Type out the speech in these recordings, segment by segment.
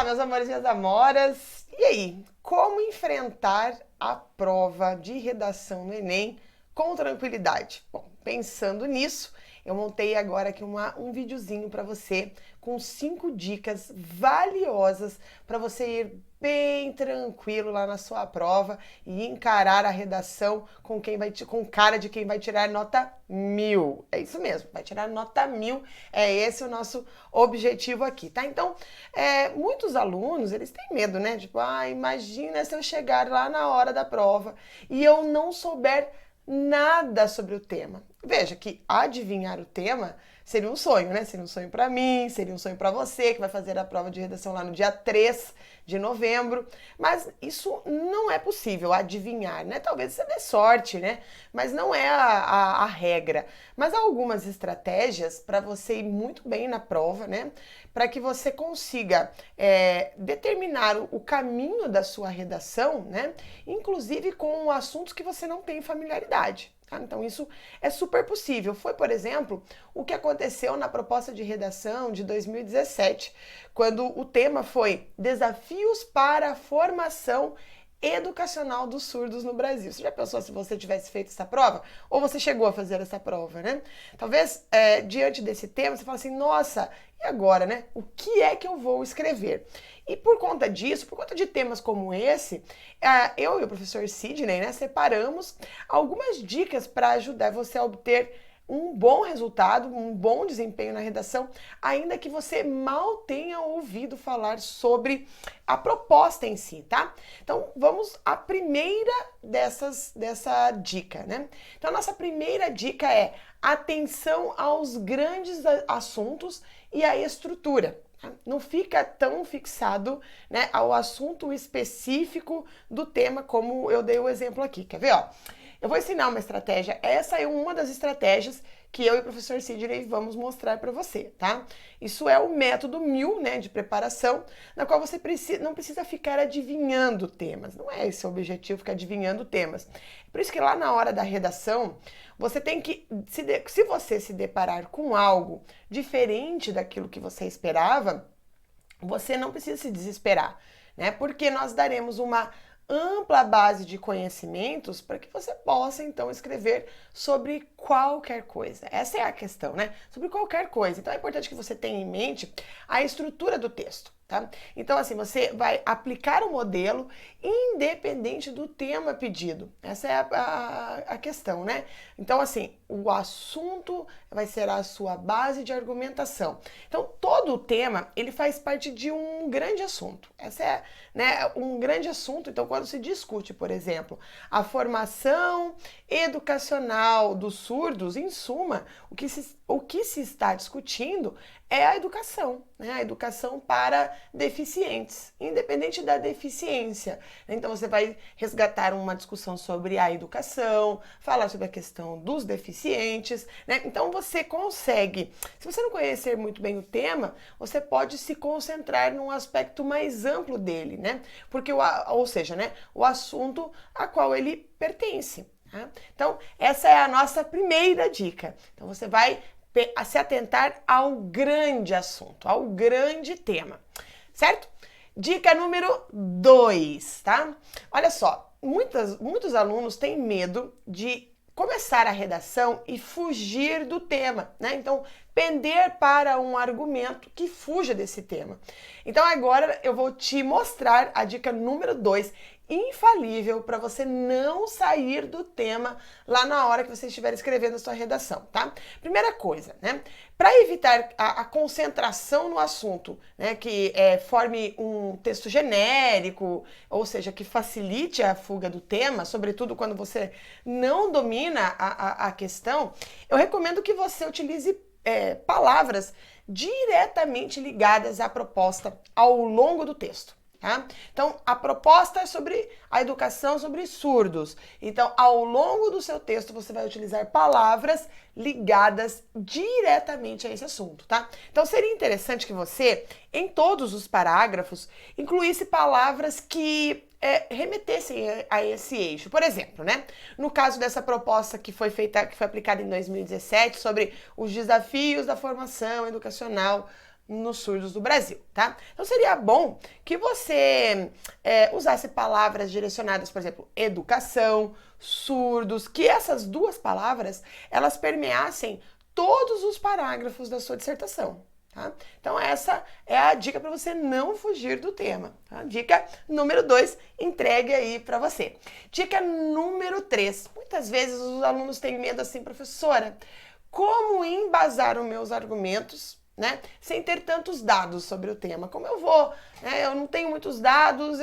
meus amores e minhas amoras. E aí, como enfrentar a prova de redação no Enem com tranquilidade? Bom, pensando nisso, eu montei agora aqui um videozinho para você com 5 dicas valiosas para você ir bem tranquilo lá na sua prova e encarar a redação com cara de quem vai tirar nota 1000. É isso mesmo, vai tirar nota 1000. É esse o nosso objetivo aqui, tá? Então, muitos alunos, eles têm medo, né? Tipo, imagina se eu chegar lá na hora da prova e eu não souber nada sobre o tema. Veja que adivinhar o tema seria um sonho, né? Seria um sonho para mim, seria um sonho para você que vai fazer a prova de redação lá no dia 3 de novembro. Mas isso não é possível, adivinhar, né? Talvez você dê sorte, né? Mas não é a regra. Mas há algumas estratégias para você ir muito bem na prova, né? Para que você consiga determinar o caminho da sua redação, né? Inclusive com assuntos que você não tem familiaridade. Tá? Então isso é super possível. Foi, por exemplo, o que aconteceu na proposta de redação de 2017, quando o tema foi Desafios para a Formação Educacional dos Surdos no Brasil. Você já pensou se você tivesse feito essa prova? Ou você chegou a fazer essa prova, né? Talvez, diante desse tema, você fala assim, nossa, e agora, né? O que é que eu vou escrever? E por conta disso, por conta de temas como esse, eu e o professor Sidney, né, separamos algumas dicas para ajudar você a obter um bom resultado, um bom desempenho na redação, ainda que você mal tenha ouvido falar sobre a proposta em si, tá? Então, vamos à primeira dessa dica, né? Então, a nossa primeira dica é atenção aos grandes assuntos e à estrutura. Não fica tão fixado, né, ao assunto específico do tema, como eu dei o exemplo aqui. Quer ver, ó? Eu vou ensinar uma estratégia. Essa é uma das estratégias que eu e o professor Sidney vamos mostrar para você, tá? Isso é o método 1000, né, de preparação, na qual você não precisa ficar adivinhando temas. Não é esse o objetivo, ficar adivinhando temas. Por isso que lá na hora da redação, você tem que, se você se deparar com algo diferente daquilo que você esperava, você não precisa se desesperar, né? Porque nós daremos uma ampla base de conhecimentos para que você possa então escrever sobre qualquer coisa. Essa é a questão, né? Sobre qualquer coisa. Então é importante que você tenha em mente a estrutura do texto, tá? Então assim, você vai aplicar o modelo independente do tema pedido. Essa é a questão, né? Então assim, o assunto vai ser a sua base de argumentação. Então todo o tema, ele faz parte de um grande assunto. Essa é, né, um grande assunto. Então quando se discute, por exemplo, a formação educacional dos surdos, em suma, o que se está discutindo é a educação, né? A educação para deficientes, independente da deficiência. Então você vai resgatar uma discussão sobre a educação, falar sobre a questão dos deficientes, né? Então você consegue, se você não conhecer muito bem o tema, você pode se concentrar num aspecto mais amplo dele, né? Porque ou seja, né, o assunto a qual ele pertence. Tá? Então, essa é a nossa primeira dica. Então, você vai se atentar ao grande assunto, ao grande tema, certo? Dica número 2, tá? Olha só, muitos alunos têm medo de começar a redação e fugir do tema, né? Então, pender para um argumento que fuja desse tema. Então, agora eu vou te mostrar a dica número 2, infalível para você não sair do tema lá na hora que você estiver escrevendo a sua redação, tá? Primeira coisa, né? Para evitar a concentração no assunto, né, que forme um texto genérico, ou seja, que facilite a fuga do tema, sobretudo quando você não domina a questão, eu recomendo que você utilize palavras diretamente ligadas à proposta ao longo do texto. Tá? Então, a proposta é sobre a educação sobre surdos. Então, ao longo do seu texto, você vai utilizar palavras ligadas diretamente a esse assunto, tá? Então, seria interessante que você, em todos os parágrafos, incluísse palavras que remetessem a esse eixo. Por exemplo, né? No caso dessa proposta que foi aplicada em 2017 sobre os desafios da formação educacional nos surdos do Brasil, tá? Então seria bom que você usasse palavras direcionadas, por exemplo, educação, surdos, que essas duas palavras, elas permeassem todos os parágrafos da sua dissertação. Tá? Então essa é a dica para você não fugir do tema. Tá? Dica número 2, entregue aí para você. Dica número 3, muitas vezes os alunos têm medo assim, professora, como embasar os meus argumentos, né, sem ter tantos dados sobre o tema? Como eu vou? Né, eu não tenho muitos dados,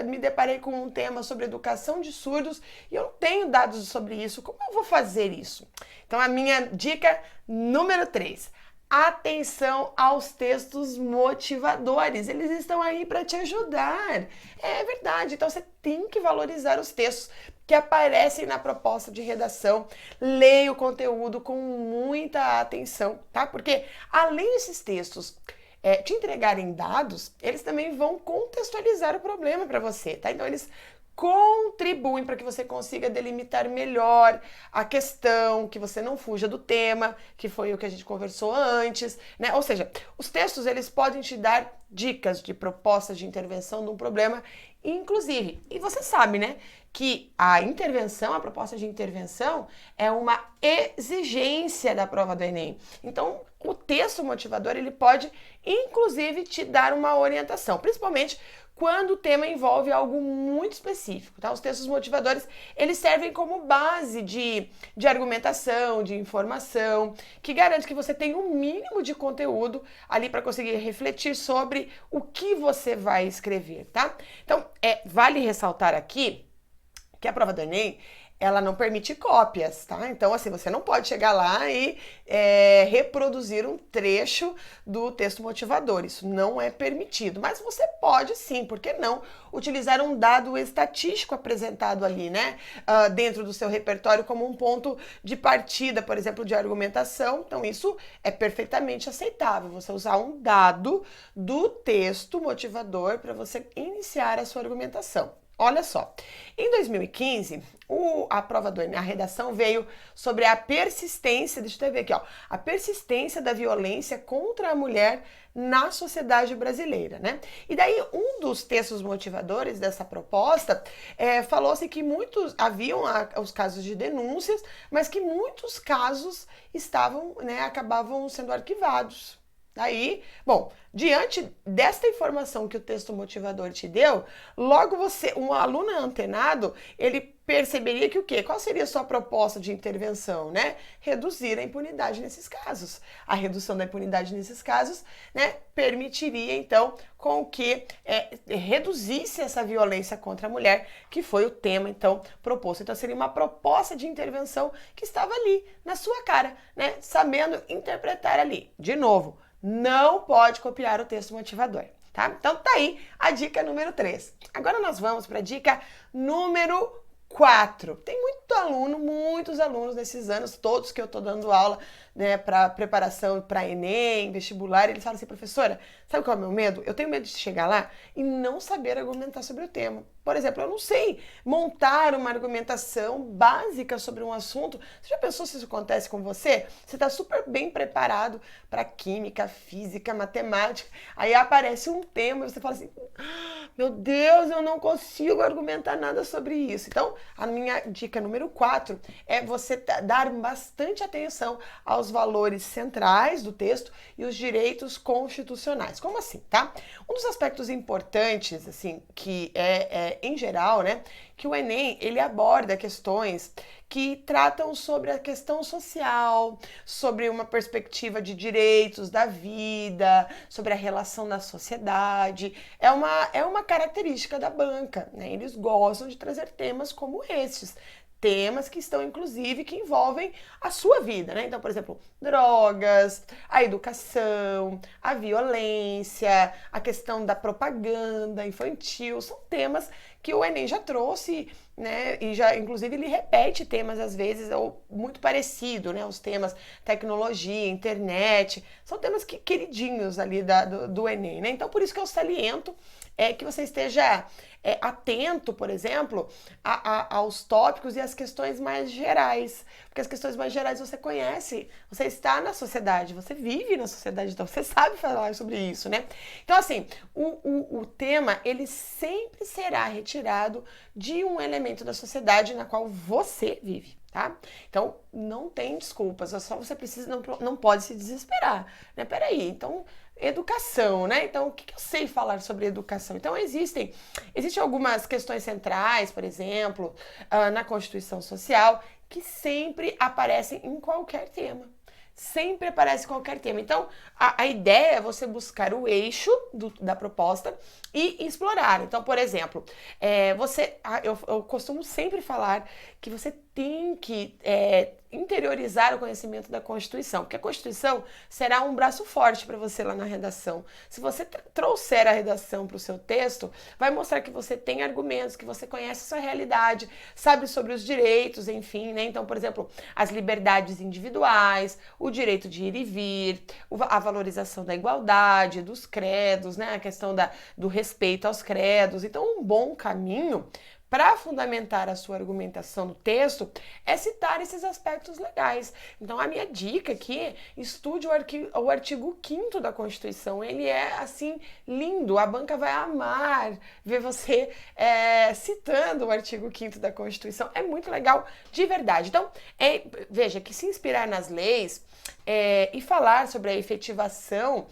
me deparei com um tema sobre educação de surdos e eu não tenho dados sobre isso. Como eu vou fazer isso? Então a minha dica número 3, atenção aos textos motivadores, eles estão aí para te ajudar. É verdade, então você tem que valorizar os textos que aparecem na proposta de redação. Leia o conteúdo com muita atenção, tá? Porque além desses textos te entregarem dados, eles também vão contextualizar o problema para você, tá? Então eles contribuem para que você consiga delimitar melhor a questão, que você não fuja do tema, que foi o que a gente conversou antes, né? Ou seja, os textos eles podem te dar dicas de propostas de intervenção de um problema, inclusive. E você sabe, né, que a intervenção, a proposta de intervenção é uma exigência da prova do Enem. Então, o texto motivador ele pode, inclusive, te dar uma orientação, principalmente quando o tema envolve algo muito específico, tá? Os textos motivadores, eles servem como base de argumentação, de informação, que garante que você tenha um mínimo de conteúdo ali para conseguir refletir sobre o que você vai escrever, tá? Então, vale ressaltar aqui que a prova do Enem, ela não permite cópias, tá? Então, assim, você não pode chegar lá e reproduzir um trecho do texto motivador. Isso não é permitido. Mas você pode sim, por que não, utilizar um dado estatístico apresentado ali, né? Dentro do seu repertório como um ponto de partida, por exemplo, de argumentação. Então, isso é perfeitamente aceitável. Você usar um dado do texto motivador para você iniciar a sua argumentação. Olha só, em 2015, a prova do Enem, a redação veio sobre a persistência, deixa eu ver aqui, ó, a persistência da violência contra a mulher na sociedade brasileira, né? E daí, um dos textos motivadores dessa proposta falou-se que haviam os casos de denúncias, mas que muitos casos acabavam sendo arquivados. Daí, bom, diante desta informação que o texto motivador te deu, logo um aluno antenado, ele perceberia que o quê? Qual seria a sua proposta de intervenção, né? Reduzir a impunidade nesses casos. A redução da impunidade nesses casos, né, permitiria, então, com que reduzisse essa violência contra a mulher, que foi o tema, então, proposto. Então, seria uma proposta de intervenção que estava ali, na sua cara, né? Sabendo interpretar ali. De novo, não pode copiar o texto motivador, tá? Então tá aí a dica número 3. Agora nós vamos para a dica número 4. Tem muitos alunos nesses anos, todos que eu tô dando aula, né, para preparação para Enem, vestibular, eles falam assim, professora, sabe qual é o meu medo? Eu tenho medo de chegar lá e não saber argumentar sobre o tema. Por exemplo, eu não sei montar uma argumentação básica sobre um assunto. Você já pensou se isso acontece com você? Você está super bem preparado para química, física, matemática, aí aparece um tema e você fala assim, meu Deus, eu não consigo argumentar nada sobre isso. Então, a minha dica número 4 é você dar bastante atenção aos valores centrais do texto e os direitos constitucionais. Como assim, tá? Um dos aspectos importantes, assim, que em geral, né, que o Enem, ele aborda questões que tratam sobre a questão social, sobre uma perspectiva de direitos da vida, sobre a relação da sociedade. É uma característica da banca, né? Eles gostam de trazer temas como estes. Temas que estão, inclusive, que envolvem a sua vida, né? Então, por exemplo, drogas, a educação, a violência, a questão da propaganda infantil, são temas que o Enem já trouxe, né? E já, inclusive, ele repete temas, às vezes, ou muito parecido, né? Os temas tecnologia, internet, são temas queridinhos ali do Enem, né? Então, por isso que eu saliento que você esteja atento, por exemplo, aos tópicos e às questões mais gerais, porque as questões mais gerais você conhece, você está na sociedade, você vive na sociedade, então você sabe falar sobre isso, né? Então, assim, o tema, ele sempre será retirado de um elemento da sociedade na qual você vive. Tá? Então, não tem desculpas, é só você precisa, não pode se desesperar, né? Peraí, então, educação, né? Então, o que eu sei falar sobre educação? Então, existem algumas questões centrais, por exemplo, na Constituição Social, que sempre aparecem em qualquer tema. Sempre aparece em qualquer tema. Então, a ideia é você buscar o eixo da proposta e explorar. Então, por exemplo, eu costumo sempre falar que você tem que interiorizar o conhecimento da Constituição, porque a Constituição será um braço forte para você lá na redação. Se você trouxer a redação para o seu texto, vai mostrar que você tem argumentos, que você conhece a sua realidade, sabe sobre os direitos, enfim, né? Então, por exemplo, as liberdades individuais, o direito de ir e vir, a valorização da igualdade, dos credos, né? A questão do respeito aos credos. Então, um bom caminho para fundamentar a sua argumentação no texto é citar esses aspectos legais. Então, a minha dica aqui, estude o artigo 5º da Constituição. Ele é, assim, lindo. A banca vai amar ver você citando o artigo 5º da Constituição. É muito legal, de verdade. Então, veja que se inspirar nas leis e falar sobre a efetivação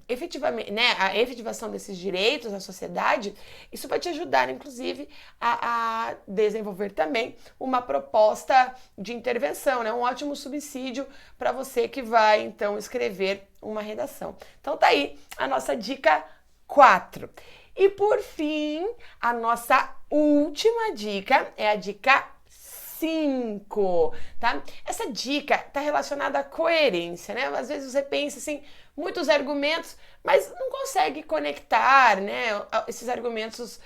efetivamente, né, a efetivação desses direitos na sociedade, isso vai te ajudar, inclusive, a desenvolver também uma proposta de intervenção, né, um ótimo subsídio para você que vai, então, escrever uma redação. Então, tá aí a nossa dica 4. E, por fim, a nossa última dica é a dica 5, tá? Essa dica tá relacionada à coerência, né? Às vezes você pensa assim, muitos argumentos, mas não consegue conectar, né, esses argumentos,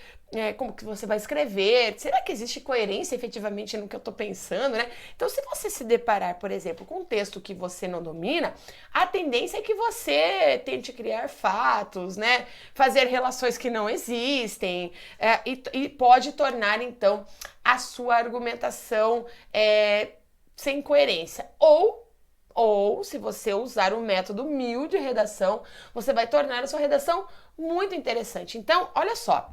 como que você vai escrever. Será que existe coerência efetivamente no que eu tô pensando, né? Então, se você se deparar, por exemplo, com um texto que você não domina, a tendência é que você tente criar fatos, né, fazer relações que não existem, e pode tornar, então, a sua argumentação sem coerência. Ou, se você usar o método MIL de redação, você vai tornar a sua redação muito interessante. Então, olha só,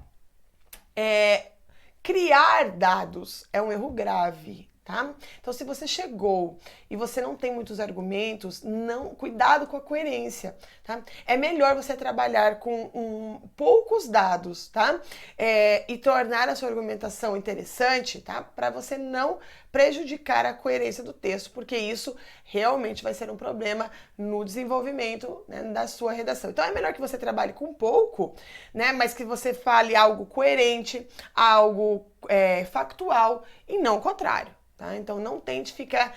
criar dados é um erro grave, tá? Então, se você chegou e você não tem muitos argumentos, cuidado com a coerência, tá? É melhor você trabalhar com poucos dados, tá? E tornar a sua argumentação interessante, tá? Para você não prejudicar a coerência do texto, porque isso realmente vai ser um problema no desenvolvimento, né, da sua redação. Então, é melhor que você trabalhe com pouco, né? Mas que você fale algo coerente, algo factual e não o contrário. Tá? Então, não tente ficar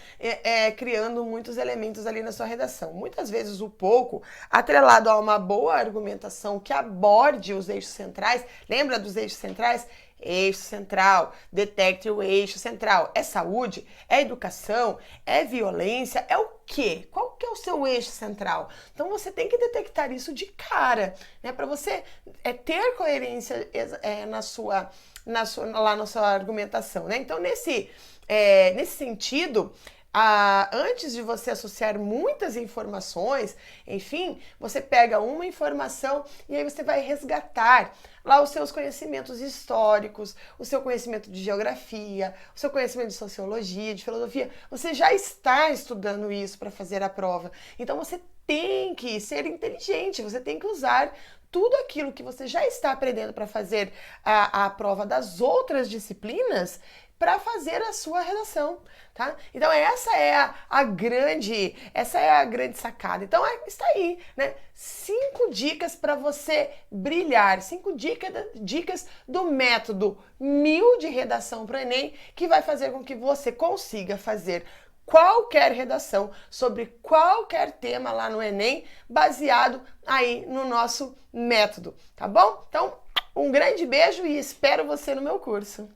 criando muitos elementos ali na sua redação. Muitas vezes o pouco, atrelado a uma boa argumentação que aborde os eixos centrais, lembra dos eixos centrais? Eixo central, detecte o eixo central. É saúde? É educação? É violência? É o quê? Qual que é o seu eixo central? Então, você tem que detectar isso de cara, né? Para você ter coerência lá na sua argumentação, né? Então, nesse sentido, antes de você associar muitas informações, enfim, você pega uma informação e aí você vai resgatar lá os seus conhecimentos históricos, o seu conhecimento de geografia, o seu conhecimento de sociologia, de filosofia. Você já está estudando isso para fazer a prova. Então você tem que ser inteligente, você tem que usar tudo aquilo que você já está aprendendo para fazer a prova das outras disciplinas para fazer a sua redação, tá? Então essa é a grande sacada. Então está aí, né? 5 dicas para você brilhar, 5 dicas do método MIL de redação para o Enem, que vai fazer com que você consiga fazer qualquer redação sobre qualquer tema lá no Enem, baseado aí no nosso método, tá bom? Então, um grande beijo e espero você no meu curso.